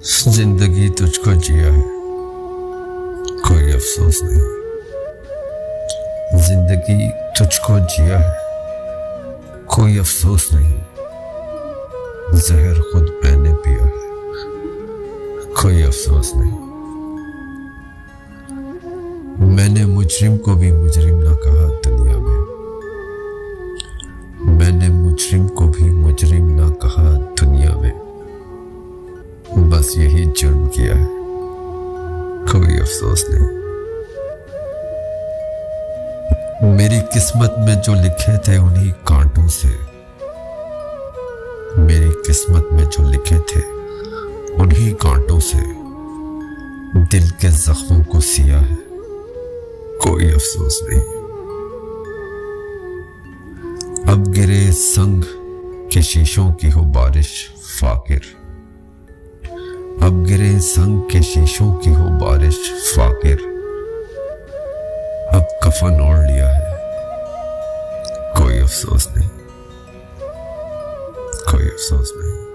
जिंदगी तुझको जिया है, कोई अफसोस नहीं। जिंदगी तुझको जिया है, कोई अफसोस नहीं। जहर खुद मैंने पिया है, कोई अफसोस नहीं। मैंने मुजरिम को भी मुजरिम ना कहा दुनिया में। मैंने मुजरिम को भी मुजरिम ना कहा दुनिया में। बस यही जुर्म किया है, कोई अफसोस नहीं। मेरी किस्मत में जो लिखे थे उन्हीं कांटों से, मेरी किस्मत में जो लिखे थे उन्हीं कांटों से दिल के जख्मों को सिया है, कोई अफसोस नहीं। अब गिरे संग के शीशों की हो बारिश फाकिर। अब गिरे संग के शीशों की हो बारिश फाकिर। अब कफन ओढ़ लिया है, कोई अफसोस नहीं, कोई अफसोस नहीं।